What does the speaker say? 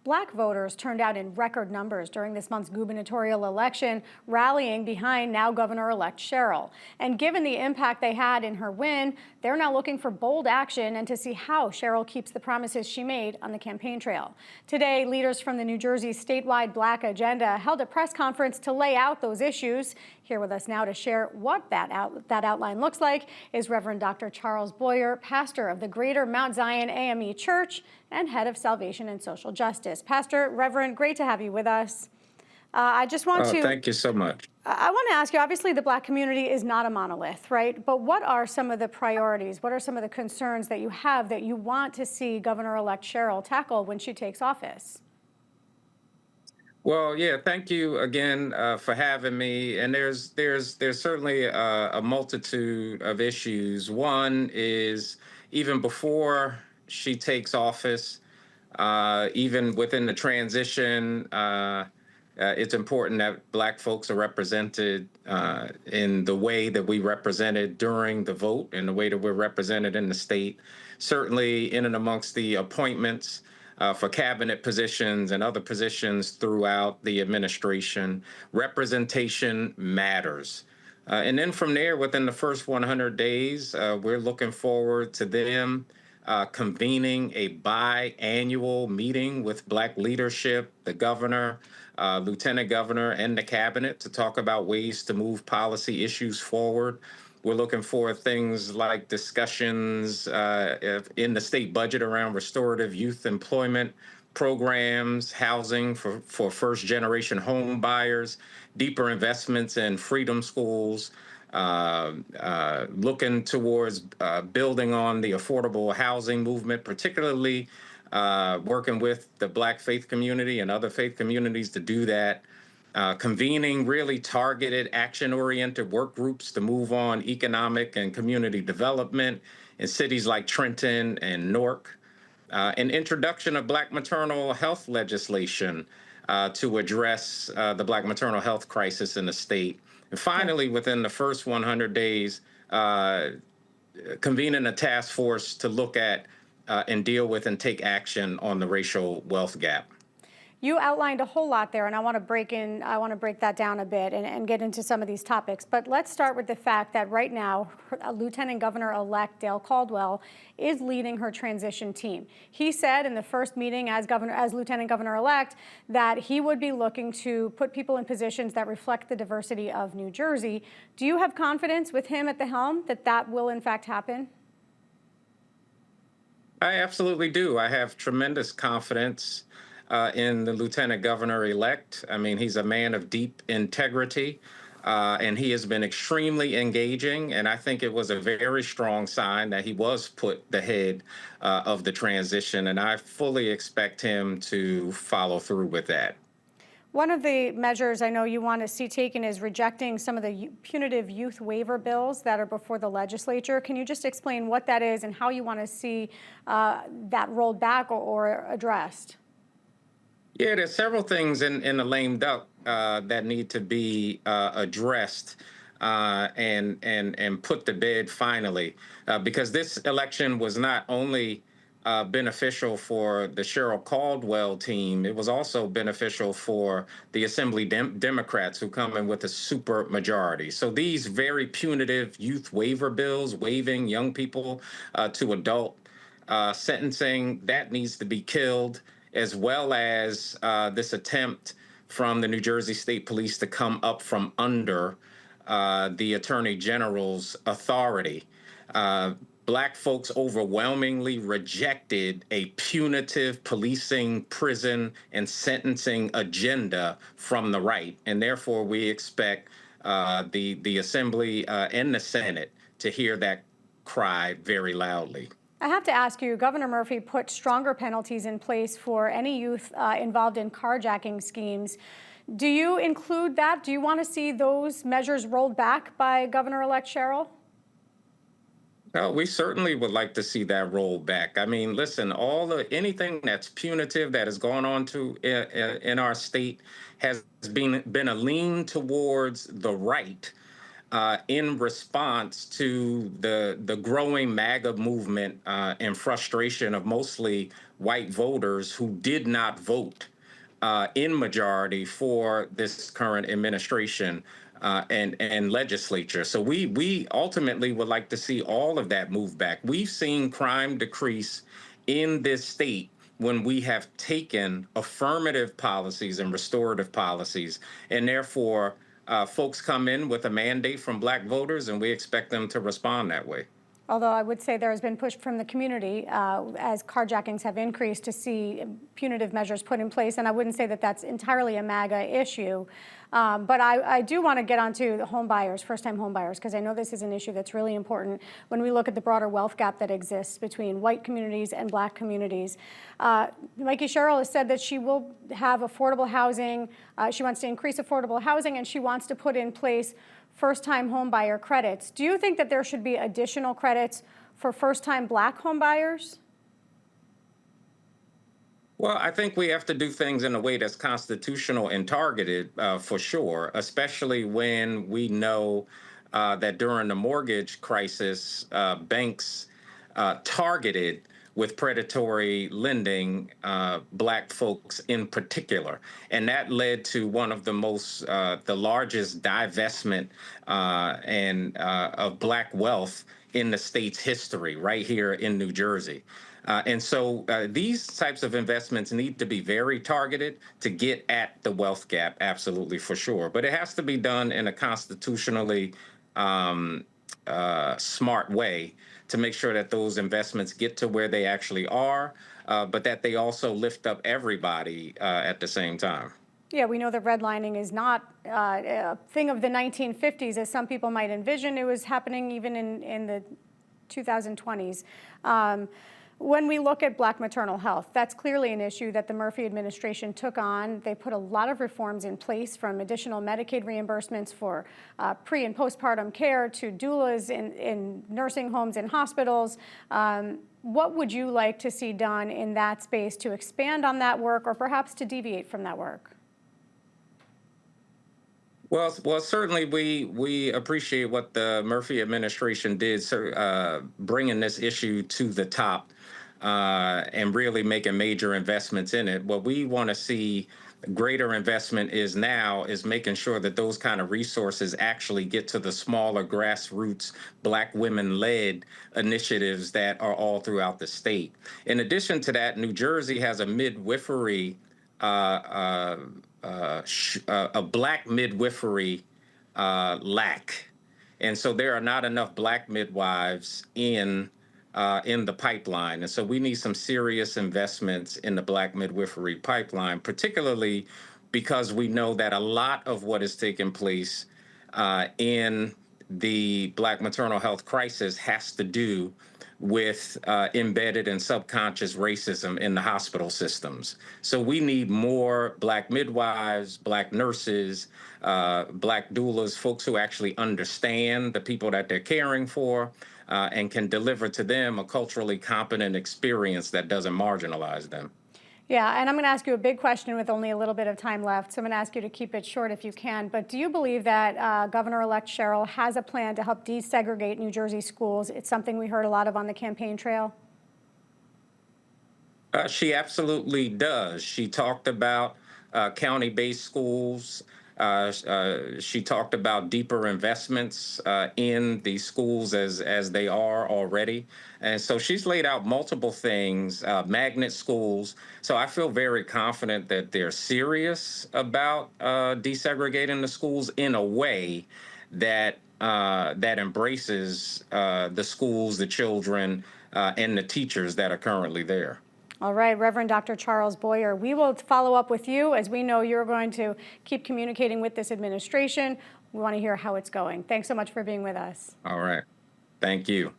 Black voters turned out in record numbers during this month's gubernatorial election, rallying behind now Governor-elect Sherrill. And given the impact they had in her win, they're now looking for bold action and to see how Sherrill keeps the promises she made on the campaign trail. Today, leaders from the New Jersey statewide Black agenda held a press conference to lay out those issues. Here with us now to share what that outline looks like is Reverend Dr. Charles Boyer, pastor of the Greater Mount Zion AME Church and head of Salvation and Social Justice. Pastor, Reverend, great to have you with us. I just want to Thank you so much. I want to ask you, obviously the Black community is not a monolith, right? But what are some of the priorities? What are some of the concerns that you have that you want to see Governor-elect Sherrill tackle when she takes office? Well, yeah, thank you again for having me. And there's certainly a multitude of issues. One is even before she takes office, even within the transition, it's important that Black folks are represented in the way that we represented during the vote and the way that we're represented in the state. Certainly in and amongst the appointments for cabinet positions and other positions throughout the administration, representation matters. And then from there, within the first 100 days, we're looking forward to them convening a biannual meeting with Black leadership, the governor, lieutenant governor, and the cabinet to talk about ways to move policy issues forward. We're looking for things like discussions in the state budget around restorative youth employment programs, housing for first generation home buyers, deeper investments in freedom schools, looking towards building on the affordable housing movement, particularly working with the Black faith community and other faith communities to do that. Convening really targeted, action-oriented work groups to move on economic and community development in cities like Trenton and Newark. An introduction of Black maternal health legislation to address the Black maternal health crisis in the state. And finally, within the first 100 days, convening a task force to look at and deal with and take action on the racial wealth gap. You outlined a whole lot there, and I want to break that down a bit and get into some of these topics. But let's start with the fact that right now, Lieutenant Governor-elect Dale Caldwell is leading her transition team. He said in the first meeting as Lieutenant Governor-elect that he would be looking to put people in positions that reflect the diversity of New Jersey. Do you have confidence with him at the helm that that will in fact happen? I absolutely do. I have tremendous confidence in the lieutenant governor-elect. I mean, he's a man of deep integrity, and he has been extremely engaging. And I think it was a very strong sign that he was put the head of the transition. And I fully expect him to follow through with that. One of the measures I know you want to see taken is rejecting some of the punitive youth waiver bills that are before the legislature. Can you just explain what that is and how you want to see that rolled back or addressed? Yeah, there's several things in the lame duck that need to be addressed and put to bed finally, because this election was not only beneficial for the Sherrill Caldwell team, it was also beneficial for the Assembly Democrats who come in with a super majority. So these very punitive youth waiver bills, waiving young people to adult sentencing, that needs to be killed, as well as this attempt from the New Jersey State Police to come up from under the Attorney General's authority. Black folks overwhelmingly rejected a punitive policing, prison, and sentencing agenda from the right. And therefore, we expect the Assembly and the Senate to hear that cry very loudly. I have to ask you, Governor Murphy put stronger penalties in place for any youth involved in carjacking schemes. Do you include that? Do you want to see those measures rolled back by Governor-elect Sherrill? No, we certainly would like to see that rolled back. I mean, listen, anything that's punitive that has gone on in our state has been a lean towards the right. in response to the growing MAGA movement and frustration of mostly white voters who did not vote in majority for this current administration and legislature. So we ultimately would like to see all of that move back. We've seen crime decrease in this state when we have taken affirmative policies and restorative policies, and therefore folks come in with a mandate from black voters, and we expect them to respond that way. Although I would say there has been push from the community as carjackings have increased to see punitive measures put in place. And I wouldn't say that that's entirely a MAGA issue. But I do want to get onto the home buyers, first-time home buyers, because I know this is an issue that's really important when we look at the broader wealth gap that exists between white communities and black communities. Mikey Sherrill has said that she will have affordable housing. She wants to increase affordable housing, and she wants to put in place first-time home buyer credits. Do you think that there should be additional credits for first-time black home buyers? Well, I think we have to do things in a way that's constitutional and targeted for sure, especially when we know that during the mortgage crisis, banks targeted with predatory lending black folks in particular. And that led to one of the the largest divestment of black wealth in the state's history, right here in New Jersey. And so these types of investments need to be very targeted to get at the wealth gap, absolutely, for sure. But it has to be done in a constitutionally smart way to make sure that those investments get to where they actually are, but that they also lift up everybody at the same time. Yeah, we know that redlining is not a thing of the 1950s, as some people might envision. It was happening even in the 2020s. When we look at black maternal health, that's clearly an issue that the Murphy administration took on. They put a lot of reforms in place, from additional Medicaid reimbursements for pre- and postpartum care to doulas in nursing homes and hospitals. What would you like to see done in that space to expand on that work, or perhaps to deviate from that work? Well, certainly we appreciate what the Murphy administration did, bringing this issue to the top and really making major investments in it. What we want to see greater investment is making sure that those kind of resources actually get to the smaller grassroots black women-led initiatives that are all throughout the state. In addition to that, New Jersey has a midwifery a black midwifery lack, and so there are not enough black midwives in the pipeline, and so we need some serious investments in the black midwifery pipeline, particularly because we know that a lot of what is taking place in the black maternal health crisis has to do with embedded and subconscious racism in the hospital systems. So we need more black midwives, black nurses, black doulas, folks who actually understand the people that they're caring for and can deliver to them a culturally competent experience that doesn't marginalize them. Yeah, and I'm going to ask you a big question with only a little bit of time left, so I'm going to ask you to keep it short if you can. But do you believe that Governor-elect Sherrill has a plan to help desegregate New Jersey schools? It's something we heard a lot of on the campaign trail. She absolutely does. She talked about county-based schools. She talked about deeper investments in the schools as they are already. And so she's laid out multiple things, magnet schools. So I feel very confident that they're serious about desegregating the schools in a way that that embraces the schools, the children, and the teachers that are currently there. All right, Reverend Dr. Charles Boyer, we will follow up with you, as we know you're going to keep communicating with this administration. We want to hear how it's going. Thanks so much for being with us. All right. Thank you.